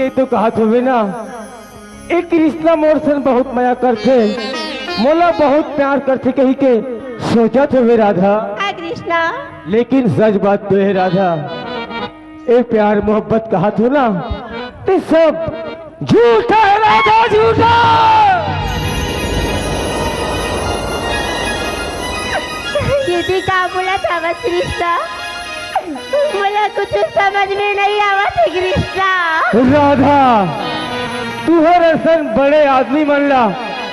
ते तो कहा हुए ना एक कृष्णा मोर से बहुत माया करते मोला बहुत प्यार करते कही के सोचा थे राधा कृष्णा। लेकिन सच बात तो है राधा ए प्यार मोहब्बत कहा तो ना ते सब झूठा है राधा झूठा। ये क्या बोला था बस कृष्णा मुझे कुछ समझ में नहीं आवा थे कृष्णा। राधा तू हर असन बड़े आदमी मनला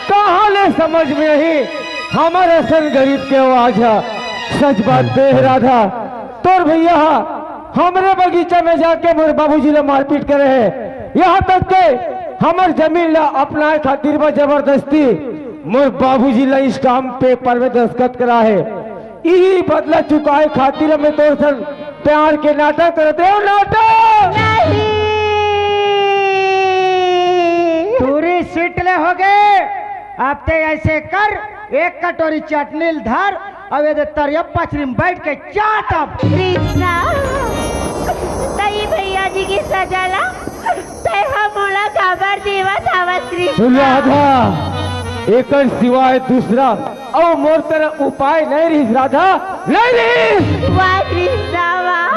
कहाँ ले समझ में ही हमारे असन गरीब के आवाज है। सच बात तो है राधा तोर भैया हमारे बगीचा में जाके मोर बाबूजी ने मारपीट करे है यहाँ तक के हमार जमीन ला अपना खातिर में जबरदस्ती मोर बाबूजी ला स्टाम्प पेपर में दस्तखत करा है यही बदला चुकाए खातिर में तो सर प्यार के नाटक करते हो नाटक पूरी सीट ले हो गए। अब ते ऐसे कर एक कटोरी चटनी धर अब ये तरिया पचरी में बैठ के चाट अब कृष्णा तई भैया जी की सजाला तय हमला खबर देवा थावत कृष्णा। राधा एक सिवाय दूसरा और मोर तरह उपाय नहीं रही राधा नहीं रही। वाह कृष्णा वाह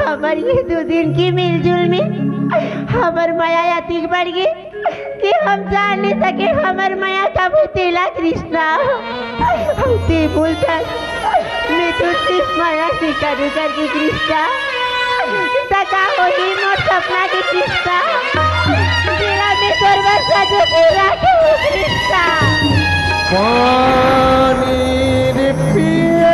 हमार ये 2 दिन की मिलजुल में हमार माया अतिक बढ़ गई कि हम जान नहीं सके हमार माया कब तेला कृष्णा। ते बोलता मैं तो सिर्फ माया से करूँ करके कृष्णा तका होगी मोर सपना की कृष्णा तेरा में सर्वर सजो पूरा के कृष्णा। पानी रे पिए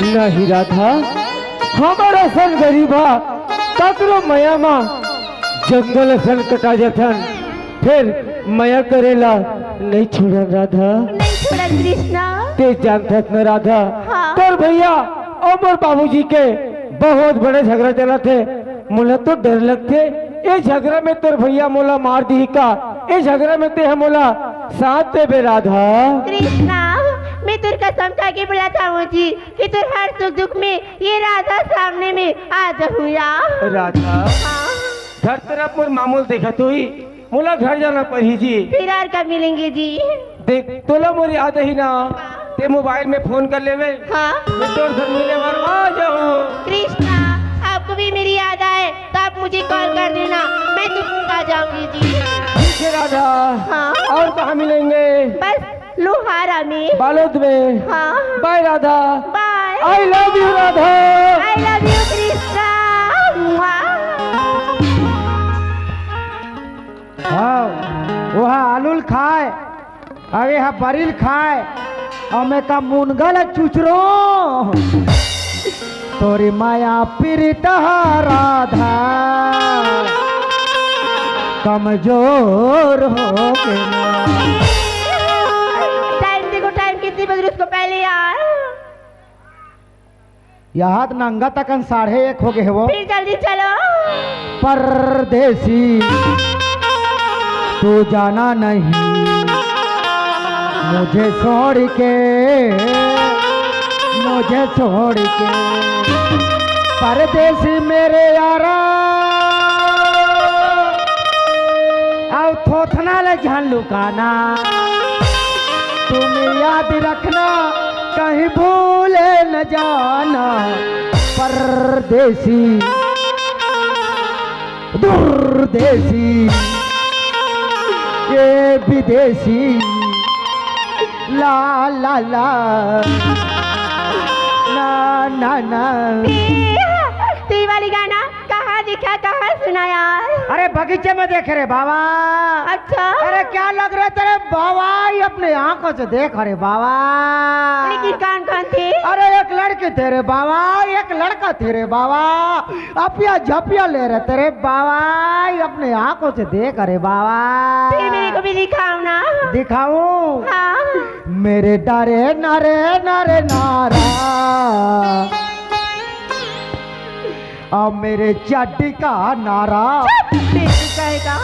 नहीं राधा हमारा सन गरीबा तकरो मया माँ जंगल सन कटा जथन फिर मया करेला नहीं छोड़ा राधा नहीं छोड़ा कृष्णा। ते जानता न राधा हाँ। तोर भैया और मोर बाबूजी के बहुत बड़े झगड़ा चला थे मुला तो डर लगते ये झगड़ा में तोर भैया मोला मार दी का ये झगड़ा में ते मोला साथ दे बे राधा। कृष्णा मैं तुर कसम खा के बुलाता हूँ जी कि तुर हर सुख दुख में ये राधा सामने में आ जाऊया। राधा घर तरफ मोर मामूल देखा तो ही मोला घर जाना पड़ी जी फिर और कब मिलेंगे जी। देख तोला मोर याद ही ना ते मोबाइल में फोन कर लेवे हाँ मैं तोर घर मिले बार आ जाऊँ। कृष्णा आपको भी मेरी याद आए तो आप मुझे कॉल कर देना मैं तुमको आ जाऊंगी जी। ठीक है राधा। हाँ। और कहाँ मिलेंगे? बस लोहारा में बालोद में। हाँ bye Radha. Bye I love you Radha. I love you Krishna. हाँ वहाँ आलूल खाए अरे हा बरिल खाए और मैं का मुनगल चुचरो तोरी माया पीड़ित राधा कमजोर हो के टाइम देखो, टाइम कितनी बज रही उसको पहले यार। यहाँ नंगा तकन 1:30 हो गए है वो। फिर जल्दी चलो। परदेसी तू जाना नहीं मुझे छोड़ के, मुझे छोड़ के परदेसी मेरे यारा आओ थोथना ले जान लुकाना तुम याद रखना कहीं भूले न जाना परदेसी दूरदेसी ये विदेशी ला ला ला ना ना ना। तो ये वाली गाना कहाँ दिखा, कहाँ सुना यार? अरे बगीचे में देखे रे बाबा। अच्छा। अरे क्या लग रहे तेरे बाबा, ये अपने आंखों से देख रे बाबा। लेकिन कौन कौन थे? अरे एक लड़की तेरे बाबा, एक लड़का तेरे बाबा, अपिया झपिया ले रहे तेरे बाबा, ये अपने आंखों से देख रे बाबा। फिर मेरे को भी दिखाओ ना। दिखाऊं? हाँ। मेरे डारे नारे नारे नारा और मेरे चड्डी का नारा। कहेगा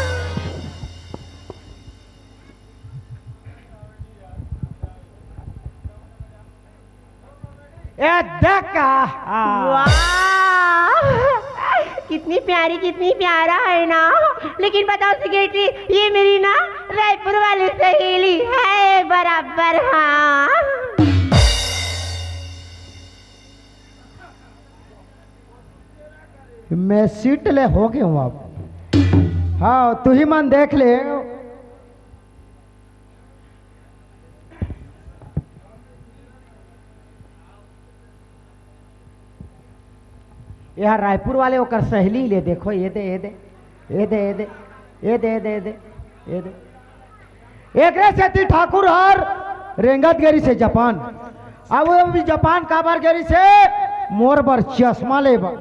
ए देखा वाह, कितनी प्यारी, कितनी प्यारा है ना। लेकिन बताओ सेक्रेटरी, ये मेरी ना रायपुर वाली सहेली है बराबर। हाँ मैं सीट ले हो गया हूँ अब। हाँ तू ही मन देख ले। यह रायपुर वाले ओकर सहेली ले देखो, ये दे ये दे ये दे ये दे ये दे ये दे ये दे ये दे। एक रे सेती ठाकुर हर रेंगत गेरी से जापान। अब वो भी जापान काबर गेरी से मोर बर चश्मा ले बा।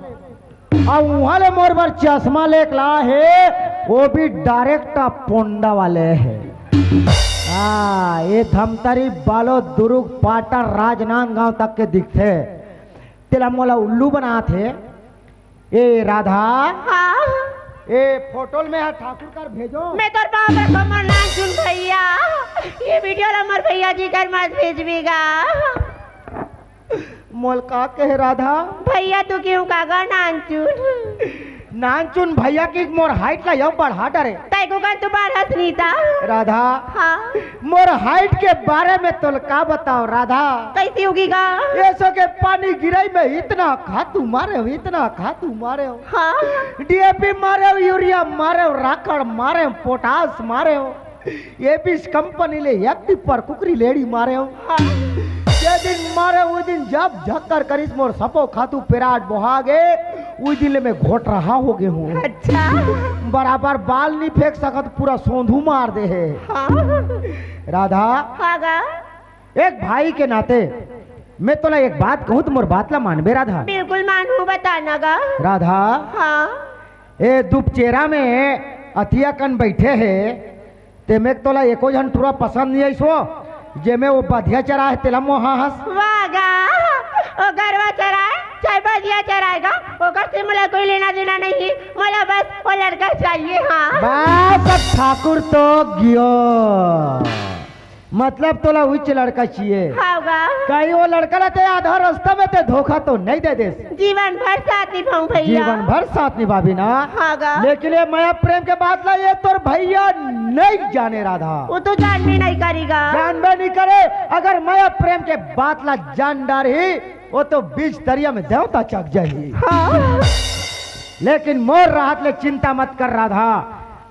अब वहां ले मोर बर चश्मा ले ला है, वो भी डायरेक्ट पोंडा वाले है। हाँ ये धमतरी बालो दुर्ग पाटन राजनांदगांव तक के दिखते। तेला मोला उल्लू बना थे। ए राधा, हाँ। ए फोटो में है ठाकुर कर भेजो। मैं तो बाप रे कमर ना सुन भैया, ये वीडियो अमर भैया जी कर मत भेजबेगा। मोल का कहे राधा, भैया तू क्यों कागा नानचुन? नानचुन भैया की मोर हाइट ला यो बढ़ा डरे। तै को का तू बार हसनीता? राधा हाँ। मोर हाइट के बारे में तो का बताओ राधा। कैसी होगीगा? ऐसो के पानी गिराई में इतना खातू मारे हो, इतना खातू मारे हो। हाँ। डीएपी मारे हो, यूरिया मारे हो, राखड़ मारे हो, पोटास मारे हो, ये भी इस कंपनी ले एक पर कुकरी लेडी मारे हो। हाँ। जे दिन मारे वो दिन जब झक्कर करिस मोर सपो खातू पेराट बोहागे, उस दिन में घोट रहा हो गए हूँ। अच्छा। बराबर बाल नहीं फेंक सकत, पूरा सोंधू मार दे है। हाँ। राधा, हागा? एक भाई के नाते मैं तो एक बात कहूँ तो मोर बात ला मानबे राधा। बिल्कुल मानू, बताना गा। राधा, हाँ। ए दुपचेरा में अथिया कन बैठे है, ते में तोला एको जन पूरा पसंद नहीं आई सो जे में वो बधिया चरा है तेला मोहा हंस। वागा, ओ गरवा चराए चाहे बधिया चराएगा, वो से मला कोई लेना देना नहीं, मला बस वो लड़का चाहिए। हाँ। बस ठाकुर तो गियो, मतलब तोला उच्च लड़का चाहिए। हागा? कहीं वो लड़का रहते आधा रास्ता में ते धोखा तो नहीं दे दे। जीवन भर साथ निभाऊं भैया। जीवन भर साथ निभावी ना। हागा? लेकिन ये माया प्रेम के बात ला ये तोर भैया नहीं जाने राधा। वो तो जान भी नहीं करेगा। जानबे नहीं करे, अगर माया प्रेम के बात ला जान डारी वो तो बीच दरिया में देवता चक जाही। हाँ। लेकिन मोर राहत ले चिंता मत कर राधा।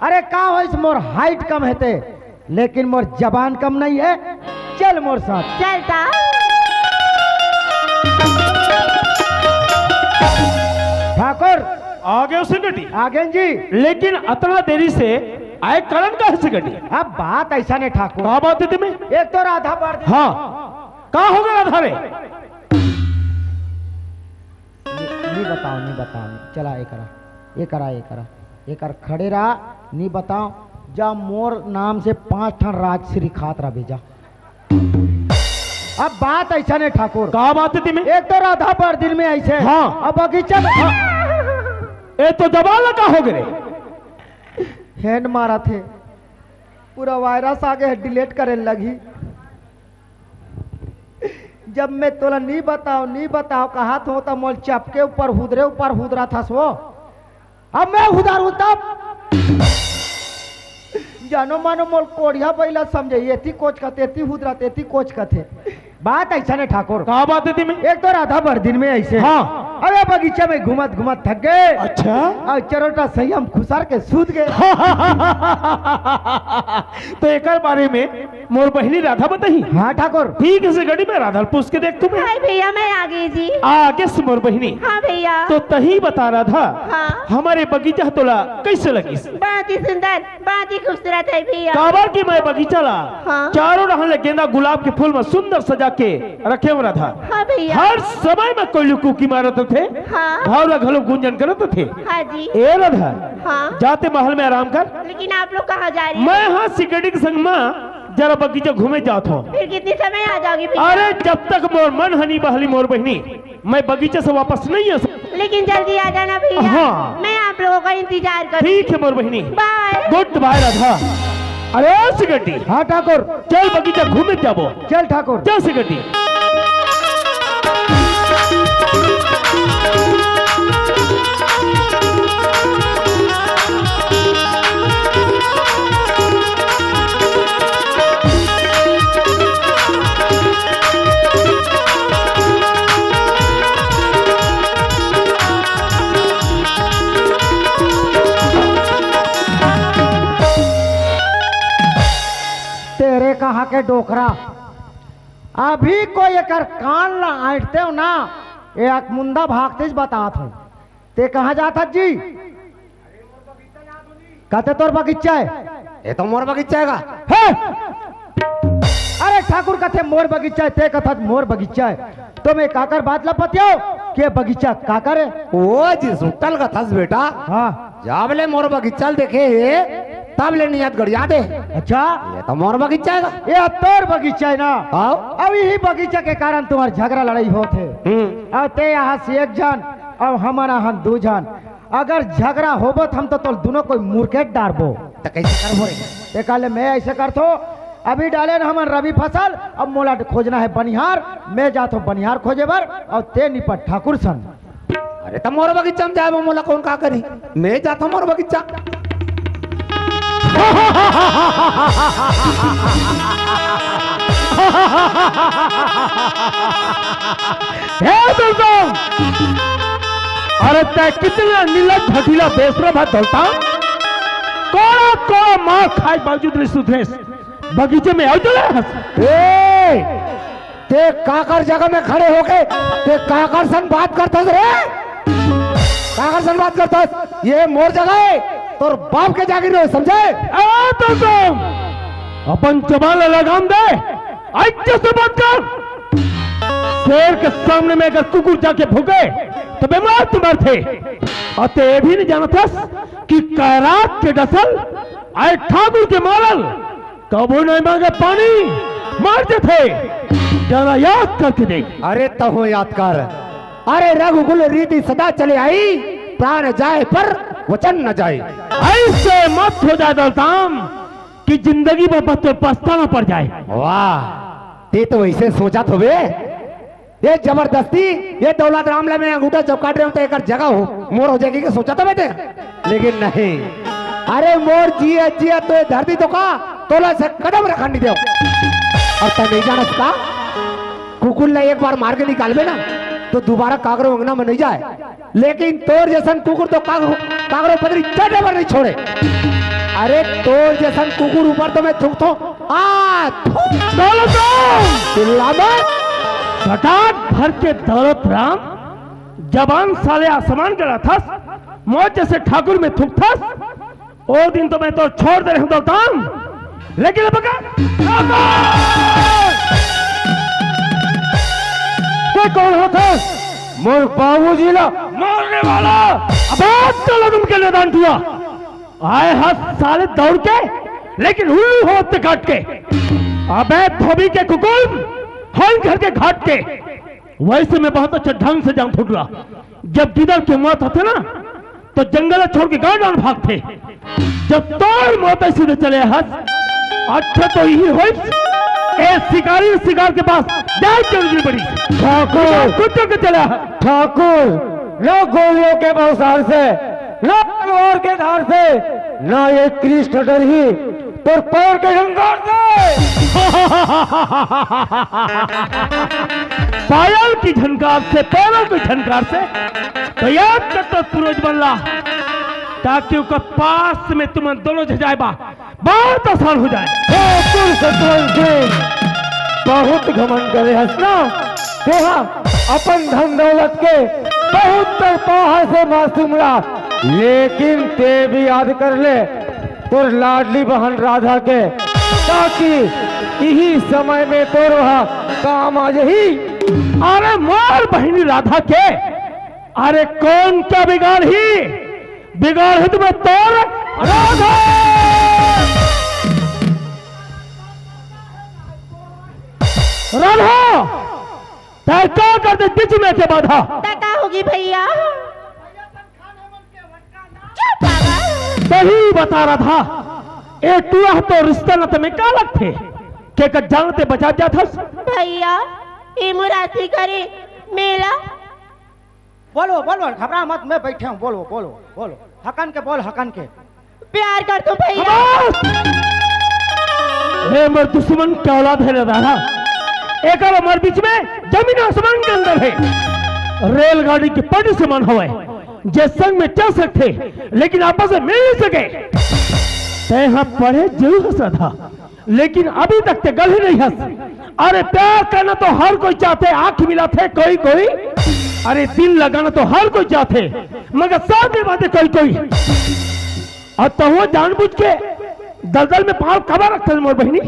अरे का हो इस मोर हाइट कम है ते, लेकिन मोर जबान कम नहीं है। चल मोर साथ। चलता। ठाकुर आ गए सेक्रेटरी। आगे जी। लेकिन इतना देरी से आए कारण का है सिकटी? अब बात ऐसा नहीं ठाकुर। कहा बात है तुम्हें? एक तो राधा बार हाँ, कहा हो गया राधा रे? नहीं बताओ, नहीं बताओ, नहीं। चला ये करा, ये करा, ये करा, ये कर, खड़े रहा, नहीं बताओ। जा मोर नाम से 5 ठन राजश्री खात रहा भेजा। अब बात ऐसा नहीं ठाकुर। कहा बात है तुम्हें? एक तो राधा पर दिन में ऐसे, हाँ। अब बगीचा में ए तो दबाला का हो गए? हैंड मारा थे, पूरा वायरस आगे डिलीट करे लगी। जब मैं तोला नहीं बताओ कहा तो होता मोल चपके ऊपर हुदरा था सो। अब मैं हुदारू तब जानो मानो मोल कोढ़िया पहला समझे, ये कोच का तेती हुदरा तेती कोच का थे। बात ऐसा नहीं ठाकुर। कहा बात है तुम्हें? एक तो राधा भर दिन में ऐसे, हाँ। अरे बगीचा में घुमत थक गए। अच्छा। और चरोटा सही हम खुसार के सूत गए। तो एक बारे में मोर बहनी राधा बताई। हाँ ठाकुर। ठीक है सिकटी, में राधा पूछ के देख तुम्हें। हाय भैया मैं आ गई जी। आगे से मोर बहनी। हाँ भैया। तो तही बता राधा, हाँ। हमारे बगीचा तोला कैसे लगी? बहुत ही सुंदर, बहुत ही खूबसूरत है भैया। काबर की मैं बगीचा ला, हाँ। चारों रहने गेंदा गुलाब के फूल में सुंदर सजा के रखे हो राधा। हाँ भैया। हर समय में कोई कुकी मारत थे, हाँ। भावला घलो गुंजन करत थे। हाँ जी। ए राधा, हाँ। जाते महल में आराम कर। लेकिन आप लोग कहाँ जा रही हैं? मैं हाँ सिकटी के संग में जरा बगीचा घूमे जात हूँ। फिर कितने समय आ जाओगी भैया? अरे जब तक मोर मन हनी बहली मोर बहनी, मैं बगीचे से वापस नहीं आ सकता। लेकिन जल्दी आ जाना भैया। हाँ। मैं आप लोगों का इंतजार करूँ। ठीक है मोर बहनी। बाय। Goodbye Radha. अरे सिकटी, हाँ ठाकुर। चल बगीचा घूमे जाबो। चल ठाकुर। चल सिकटी। तेरे कहा के डोकरा अभी कोई एक कान ला आटते हो ना, एक मुंदा भागते बतात हूँ। ते कहाँ जाता जी? कहते तोर बगीचा है। ये तो मोर बगीचा है? अरे ठाकुर कहते मोर बगीचा है, ते कथा मोर बगीचा है। तो मैं काकर बात लपतियो के बगीचा काकर है? वो जी सुटल का थस बेटा। हाँ। जाबले मोर बगीचा देखे तब ले नियत गड़िया दे। अच्छा, ये तो मोर बगीचा है। ये तोर बगीचा है ना? हाँ। अब यही बगीचा के कारण तुम्हारे झगड़ा लड़ाई होते। अब ते यहाँ से एक जन और हमारा हम 2 जन, अगर झगड़ा होबो तो हम तो दोनों कोई मुर्केट डारबो। तो कैसे करबो रे? ते कहले मैं ऐसे करतो, अभी डाले ना हमार रवि फसल, अब मोला खोजना है बनिहार, मैं जातो बनिहार खोजे बर और ते निपट ठाकुर सन। अरे तो मोर बगीचा में जाए मोला कौन का करी? मैं जाता मोर बगीचा। अरे तय कितना नीलज भटीला बेसरा भात धोता, कोड़ा कोड़ा मार खाए बावजूद नहीं सुधरे बगीचे में आओ चले। ते काकर जगह में खड़े हो गए, ते काकर सन बात करता रे? काकर सन बात करता? ये मोर जगह है, तोर बाप के जागिर है, समझे? तो अपन जबान लगाम दे, अच्छे से बात कर। शेर के सामने में अगर कुकुर जाके भूखे तो बीमार तुम्हार थे। और ते भी नहीं जानता कि कैरात के डसल आए ठाकुर के मारल कबू नहीं मांगे पानी मार थे। जरा याद करके देख। अरे तो याद कर। अरे रघुकुल रीति सदा चले आई, प्राण जाए पर वचन न जाए। ऐसे मत हो जाए दौलताम कि जिंदगी में पछताना पड़ जाए। वाह, ते तो वैसे सोचा तो वे ये जबरदस्ती ये दौलत रामला में अंगूठा चौकाट रहे हो तो एक जगह हो मोर हो जाएगी कि सोचा था बेटे? लेकिन नहीं। अरे मोर जिया जिया तो ये धरती तो का तोला से कदम रखा नहीं दो। और तब नहीं जाना का कुकुर ने एक बार मार के निकाल ना तो दोबारा कागरो अंगना में नहीं जाए। लेकिन तोर जैसन कुकुर तो कागरो पदरी चढ़े पर नहीं छोड़े। अरे तोर जैसन कुकुर ऊपर तो मैं थूक थो सटाट भर के दौलत राम जबान साले आसमान का था, मौत जैसे ठाकुर में थूक था। वो दिन तो मैं तो छोड़ दे रहा हूं, लेकिन अब कौन होता मोर बाबूजी ला मारने वाला? अब चलो तुमके मैदान हुआ आए हाथ साले दौड़ के, लेकिन उल्लू होते काट के। अबे धोबी के कुकुल हल घर के घाट के। वैसे मैं बहुत अच्छे ढंग से जाऊं फुटला। जब गिदड़ के मौत होते ना तो जंगल छोड़ के गांव डाल भागते। जब तोड़ मौत सीधे चले हाथ अच्छा तो यही हो शिकारी शिकार के पास जाए चलनी पड़ी। ठाकुर कुत्तों के चला ठाकुर, न गोलियों के बौसार से, न तलवार के धार से, न ये कृष्ण डर ही तो पैर के झंकार से। पायल की झनकार से, पैरों की झनकार से तो याद करता सूरज बल्ला, ताकि उसका पास में तुम दोनों जाएबा बहुत आसान हो जाए। ठाकुर सतवंत सिंह बहुत घमंड करे हंसना। देखा अपन धन दौलत के बहुत तरफा से मासूम रहा, लेकिन ते भी याद कर ले तोर लाडली बहन राधा के, ताकि यही समय में तोर वहां काम आ जही। अरे मोर बहनी राधा के, अरे कौन क्या बिगाड़ ही तुम्हें तोर राधा। राधा तय क्या करते बीच में के बाधा? क्या होगी भैया? चुप बाबा। सही बता रहा था। ए टूआ तो रिश्ता न तुम्हें का लगते के कर जानते बचा जाता। भैया ये मुरासी करे मेला। बोलो बोलो, घबरा मत, मैं बैठे हूँ। बोलो बोलो बोलो, हकन के बोल, हकन के। प्यार कर तू भैया। हे मर दुश्मन क्या औलाद है राधा। एक और हमारे बीच में जमीन आसमान के अंदर है। रेलगाड़ी की पटरी समान हुआ है, जे संग में चल सकते लेकिन आपस में मिल नहीं सके। तय हाँ पढ़े जरूर हंसा था, लेकिन अभी तक ते गल ही नहीं हंस। अरे प्यार करना तो हर कोई चाहते, आंख मिलाते कोई कोई, अरे दिल लगाना तो हर कोई चाहते, मगर साथ निभाते कोई कोई। और तो वो जानबूझ के दलदल में पांव कबा रखता मोर बहनी।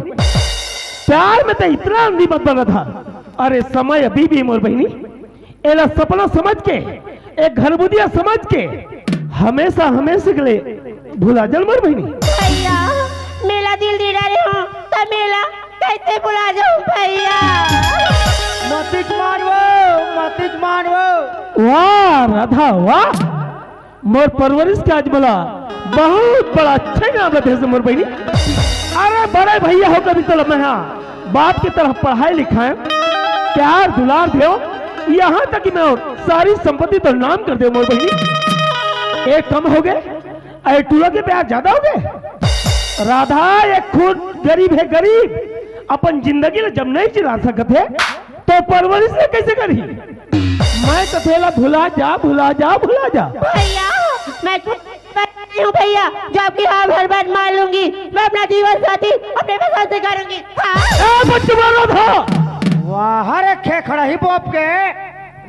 प्यार में तो इतना अंधी मत बना था। अरे समय अभी भी मोर बहनी एला सपना समझ के, एक घरबुदिया समझ के हमेशा हमेशा के लिए भुला जल मोर बहनी। भैया मेला दिल दे रहे हो तो मेला कैसे भुला जाऊं भैया? मतिज मानवो, मतिज मानवो। वाह राधा वाह, मोर परवरिश के आज बोला बहुत बड़ा अच्छा नाम रखे मोर बहनी। अरे बड़े भैया हो कभी तो मैं बाप की तरफ पढ़ाई लिखाए, प्यार दुलार दो, यहाँ तक कि मैं सारी संपत्ति तो नाम कर दे मोर बहनी। एक कम हो गए, अरे टूला के प्यार ज्यादा हो गए। राधा एक खुद गरीब है, गरीब अपन जिंदगी में जब नहीं चला सकते तो परवरिश ने कैसे करी? मैं तो थेला भुला जा भुला जा भुला जा। भैया मैं हूँ भैया, जो आपकी हाँ भर बार मार लूंगी। मैं अपना जीवन साथी अपने पसंद से करूंगी। वाह रे खे खड़ा ही बोप के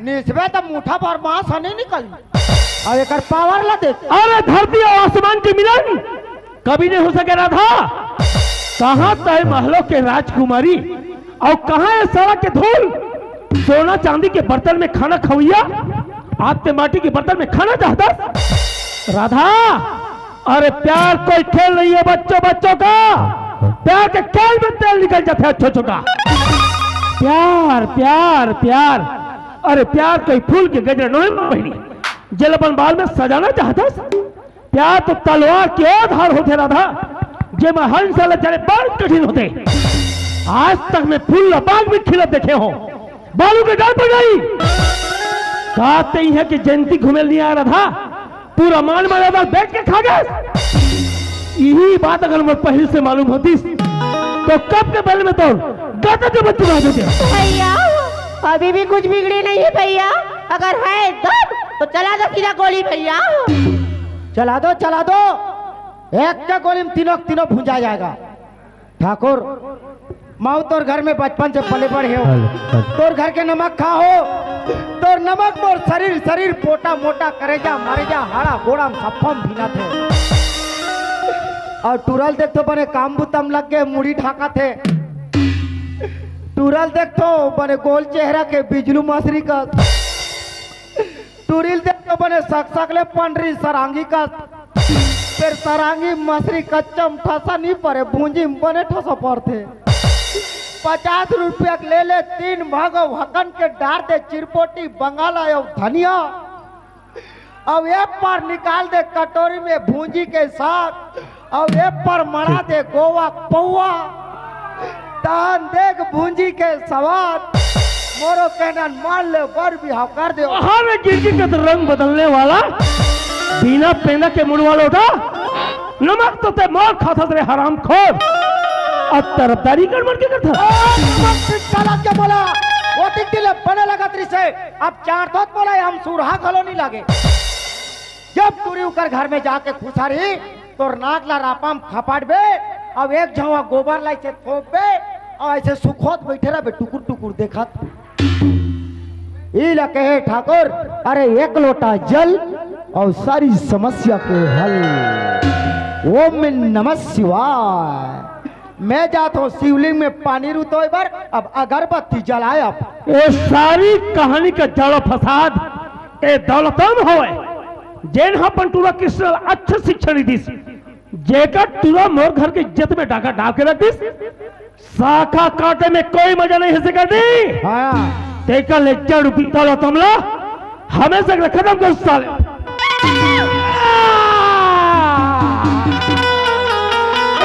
निस्बे तो मुठा पर मांस नहीं निकली। अब एक पावर ला देख। अरे धरती और आसमान के मिलन कभी नहीं हो सके राधा। कहाँ तय महलों के राजकुमारी और कहाँ है सड़क के धूल। सोना चांदी के बर्तन में खाना खवैया, आपके माटी के बर्तन में खाना चाहता राधा। अरे प्यार कोई खेल नहीं है बच्चों बच्चों का, प्यार के खेल में तेल निकल जाता है अच्छों का। प्यार प्यार प्यार, अरे प्यार कोई फूल के गजरा नहीं बहनी जलबन बाल में सजाना चाहता। प्यार तो तलवार के आधार होते राधा, जे मैं हर साल चले बहुत कठिन होते। आज तक मैं फूल बाग में खिलत देखे हो, बालू के डाल पर गई। कहते ही है कि जयंती घूमेल नहीं आ रहा था, पूरा मान मारा बैठ के खा गया। यही बात अगर मैं पहले से मालूम होती तो कब के पहले में तो गाता जो बच्चे रह देते। भैया अभी भी कुछ बिगड़ी नहीं है भैया, अगर है तो चला दो सीधा गोली भैया। चला दो, एक के गोली में तीनों तीनों भूंजा जाएगा। ठाकुर माऊ तोर घर में बचपन से पले बड़े हो, तोर घर के नमक खा हो, तोर नमक मोर शरीर शरीर पोटा मोटा करे जा, मरे जा, हाड़ा गोड़ा सफम भीना थे। और टूरल देख तो बने काम बुतम लग के मुड़ी ढाका थे। टूरल देख तो बने गोल चेहरा के बिजलू मसरी का। टूरिल देख तो बने सकले पंडरी सरांगी का। फिर सरांगी मसरी कच्चम ठसा नहीं पड़े भूंजी बने ठसा पड़ते। 50 रुपया ले ले 3 भाग हकन के डार दे चिरपोटी बंगाल आयो धनिया। अब एक पर निकाल दे कटोरी में भूंजी के साथ। अब एक पर मरा दे गोवा पौवा। तान देख भूंजी के स्वाद मोरो कहना मान ले बर भी कर दे। हाँ में गिरगी का तो रंग बदलने वाला बिना पेंदा के मुड़ वाला था। नमक तो ते मोर खाता तेरे हराम खोर और तरफदारी कर मर के करता। नमक क्या बोला वो टिकटिले बने लगा तेरी से। अब 4 दोस्त बोला हम सुरहा खलो नहीं लगे। जब पूरी उकर घर में जाके खुशारी तो नाक ला रापाम खपाट बे। अब एक झवा गोबर लाई से थोप बे और ऐसे सुखोत बैठे रहे टुकुर टुकुर देखत। इला कहे ठाकुर अरे एक लोटा जल और सारी समस्या के हल। ओम नमः शिवाय। मैं जाता हूँ शिवलिंग में पानी रुतो बार। अब अगरबत्ती जलाए। अब ये सारी कहानी का जड़ फसाद ए दौलतम होए जेन अपन टूरा कृष्ण अच्छा शिक्षण दी जेकर टूरा मोर घर के इज्जत में डाका डाल के रख दी। शाखा काटे में कोई मजा नहीं हिस्से कर दी। हाँ तेका ले जड़ पीता तमला हमेशा खत्म कर साले।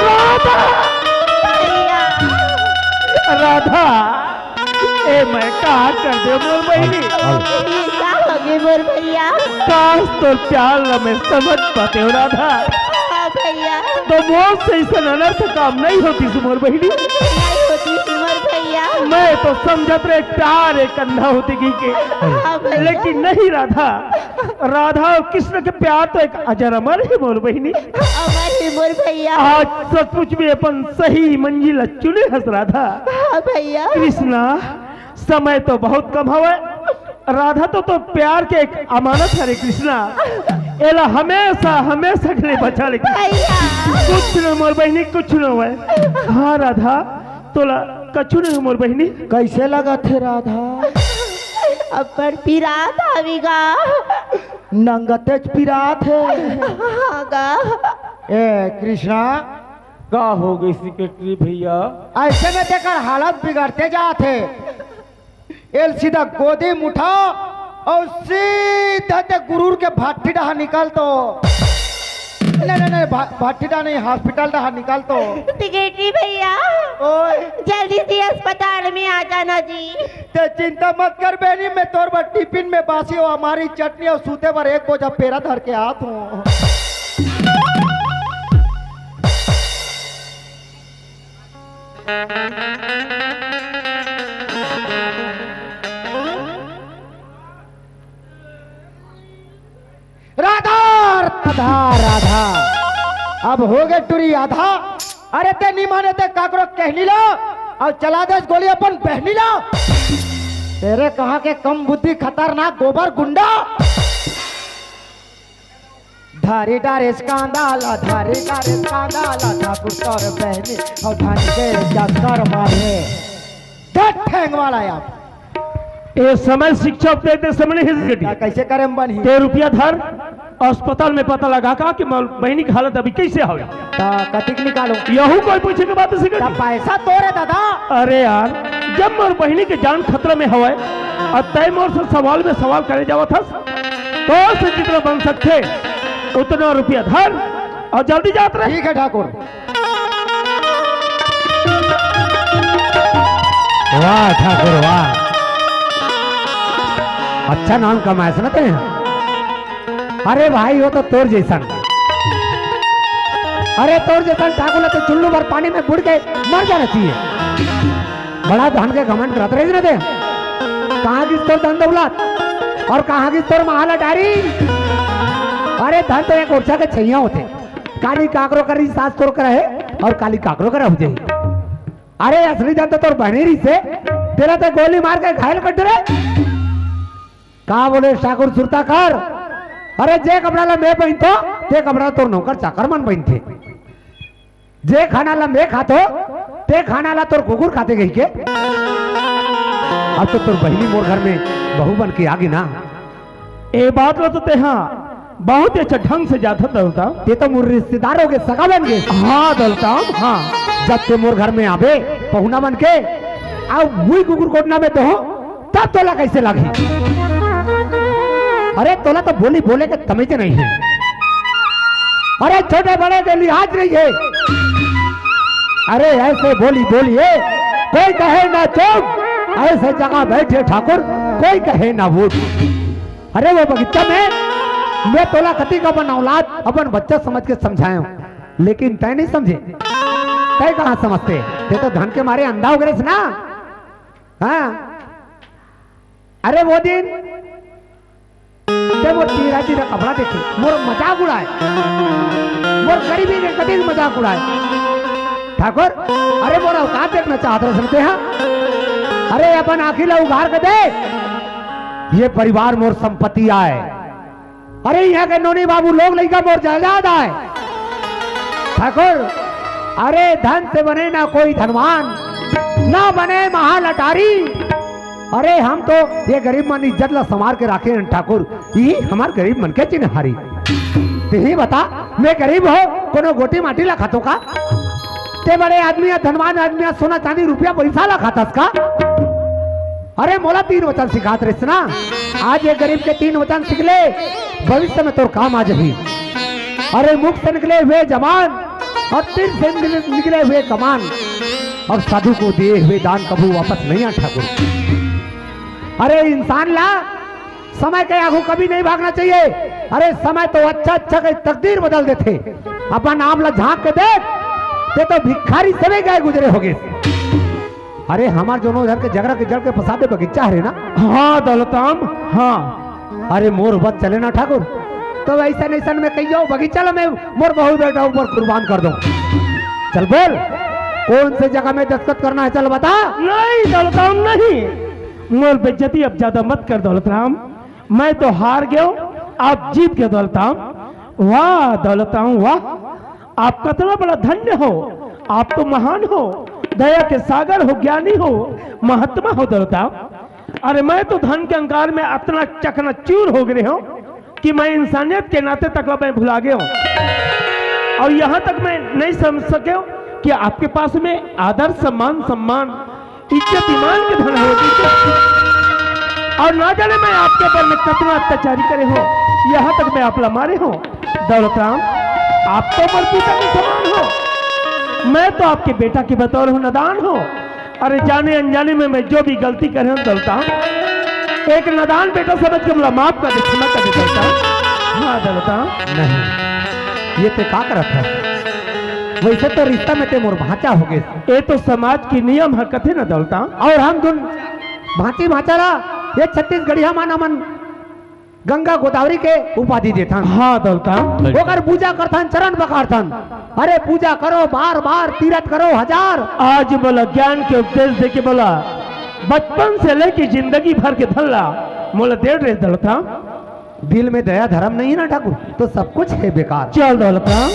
राधा राधा ए मैं कहा कर दे मोर बहनी। क्या हो गए मोर भैया? काश तो प्यार न मैं समझ पाते हो राधा हाँ भैया तो मोर से इस अनर्थ काम नहीं होती सुमोर बहनी। नहीं होती थी मोर भैया। मैं तो समझत रहे प्यार एक अंधा होती की के हाँ भैया। लेकिन नहीं राधा। राधा और कृष्ण के प्यार तो एक अजर अमर है मोर बहनी। अमर है मोर भैया। आज सचमुच में अपन सही मंजिल चुने हस राधा। हाँ भैया कृष्णा समय तो बहुत कम हवे। राधा तो प्यार के एक अमानत है रे कृष्णा। एला हमेशा हमेशा के लिए बचा ले। भैया कुछ न मोर बहनी कुछ न हुए। हाँ राधा तोला कछु न मोर बहनी। कैसे लगा थे राधा? अपर पिरात आवेगा। नंगतेज पिरात है। हाँ गा। ए कृष्णा का हो गई सेक्रेटरी भैया? ऐसे में देखकर हालत बिगड़ते जाते। एल सीधा गोदी में उठा और सीधा ते गुरूर के भाटी डहा निकाल तो। नहीं भाटी डहा नहीं हॉस्पिटल डहा निकाल तो। सेक्रेटरी भैया ओए जल्दी से अस्पताल में आ जाना जी। ते चिंता मत कर बेनी मैं तोर बर टिफिन में बासी और हमारी चटनी और सूते पर एक बोझा पेरा धर के आत हूँ। राधा राधा राधा अब हो गए टूरी आधा। अरे ते नहीं माने ते काकरो कहनी लो और चला दे गोली अपन पहनी लो। तेरे कहा के कम बुद्धि खतरनाक गोबर गुंडा। धारी डारे स्कांदाला धारी डारे स्कांदाला ठाकुर तौर बहनी और धान के चक्कर मारे ठेंग वाला यार। ये समय शिक्षा देते समय नहीं हिल गई। कैसे करे बनी ते रुपया धर अस्पताल में पता लगा का कि मोर बहनी की हालत अभी कैसे हो। कतिक निकालो यहू कोई पूछे के बात से पैसा तोरे दादा। अरे यार जब मोर बहनी के जान खतरा में हवे और तय मोर से सवाल में सवाल करे जावा था तो से जितना बन सकते उतना रुपया धर और जल्दी जात रहे। ठीक है ठाकुर। वाह ठाकुर वाह अच्छा नाम कमाए सुनते हैं। अरे भाई वो तो तोर जैसा। अरे तोर जैसा ठाकुर तो चुल्लू भर पानी में बुड़ के मर जाना चाहिए। बड़ा धन के घमंड करते रहे थे। कहाँ की तोर धन दौलत और कहाँ की तोर महाल डारी। अरे धन तो एक ओरछा के छैया होते। काली काकरो करी सास तोर कर है और काली काकरो कर हो जाए। अरे असली धन तो तोर बहनेरी से तेरा तो गोली मार के घायल कर दे। कहा बोले ठाकुर सुरता कर। अरे जे कपड़ा ला मैं पहनतो ते कपड़ा तोर नौकर चाकर मन पहनते। जे खाना ला मैं खातो ते खाना ला तोर कुकुर खाते गई के। अब तो तोर बहनी मोर घर में बहू बन के आगी ना। ए बात लो तो ते हाँ बहुत ही अच्छा ढंग से जाता दौलता। ते तो मोर रिश्तेदारों के सगा बन गए। हाँ दौलता हाँ। जब ते मोर घर में आवे पहुना बन के अब वही कुकुर कोटना में तो हो तब तोला कैसे लागी। अरे तोला तो बोली बोले के तमीज नहीं है। अरे छोटे बड़े के लिहाज नहीं है। अरे ऐसे बोली बोलिए कोई कहे ना चुप, ऐसे जगह बैठे ठाकुर कोई कहे ना वोट। अरे वो बगीचा में मैं तोला कति का अपन औलाद अपन बच्चा समझ के समझाया हूं, लेकिन तय नहीं समझे। तय कहां समझते, ते तो धन के मारे अंधा हो गए ना। हाँ अरे वो दिन ते मोर तीरा तीरा कपड़ा देखे मोर मजाक उड़ाए, मोर गरीबी के कति मजाक उड़ाए। ठाकुर अरे मोर औकात देखना चाहते रह सकते हैं। अरे अपन आखिर ला उघार के देख, ये परिवार मोर संपत्ति आए। अरे यहाँ के नोनी बाबू लोग लड़का मोर जायदाद आए। ठाकुर अरे धन से बने ना कोई धनवान, ना बने महाल अटारी। अरे हम तो ये गरीब मन इज्जत ला संवार के रखे हैं ठाकुर, ये हमार गरीब मन के चिन्हारी। ते ही बता मैं गरीब हो कोनो गोटी माटी ला खातो का? ते बड़े आदमी धनवान आदमी सोना चांदी रुपया पैसा ला खातास का? अरे मोला 3 वचन सिखात रहे ना। आज ये गरीब के 3 वचन सीख ले, भविष्य में तोर काम आ जाही। अरे मुख से निकले हुए जवान और तीर से निकले हुए कमान, और साधु को दिए हुए दान कभी वापस नहीं आ ठाकुर। अरे इंसान ला समय के आगू कभी नहीं भागना चाहिए। अरे समय तो अच्छा अच्छा के तकदीर बदल देते। अपन नाम ला झांक के देख, ते तो भिखारी सभी गए गुजरे हो गए। अरे हमार दोनों घर के झगड़ा के जड़ के फसादे बगीचा है ना। हाँ दौलताम हाँ। अरे मोर बच चले ना ठाकुर, तो ऐसा नहीं में कही जाओ बगीचा में मोर बहू बेटा ऊपर कुर्बान कर दो। चल बोल कौन से जगह में दस्तखत करना है, चल बता। नहीं दौलताम नहीं, मोर बेइज्जती अब ज्यादा मत कर दौलतराम। मैं तो हार गया, आप जीत गए दौलताम। वाह दौलताम वाह, आप कितना बड़ा धन्य हो, आप तो महान हो, दया के सागर हो, ज्ञानी हो, महात्मा हो दौलताम। अरे मैं तो धन के अहंकार में इतना चकनाचूर हो गए हूं कि मैं इंसानियत के नाते तक मैं भुला गया हूं। और यहां तक मैं नहीं समझ सके कि आपके पास में आदर सम्मान इज्जत ईमान के धन हो, और ना जाने मैं आपके ऊपर में कितना अत्याचारी करे हो, यहां तक मैं आप मारे हो। दौलतराम आप तो मर पिता के समान हो, मैं तो आपके बेटा के बतौर हूं, नादान हो। अरे जाने अनजाने में मैं जो भी गलती कर रहा हूं दौलतराम, एक नादान बेटा समझ के मला माफ कर दे, क्षमा कर दे दौलतराम। हाँ दौलतराम नहीं ये ते का करत है, वैसे तो रिश्ता में ते मोर भाचा हो गए। ये तो समाज की नियम हरकत है ना दौलतराम। और हम दुन भांति भाचारा ये छत्तीसगढ़िया माना मन गंगा गोदावरी के उपाधि देथन। हाँ दौलतराम ओकर पूजा करथन, चरण पखारथन। अरे पूजा करो बार बार, तीरथ करो 1000। आज बोला ज्ञान के उपदेश दे के बोला, बचपन से लेके जिंदगी भर के धल्ला मोला दे रहे दौलतराम। दिल में दया धर्म नहीं है ना ठाकुर, तो सब कुछ है बेकार। चल दौलतराम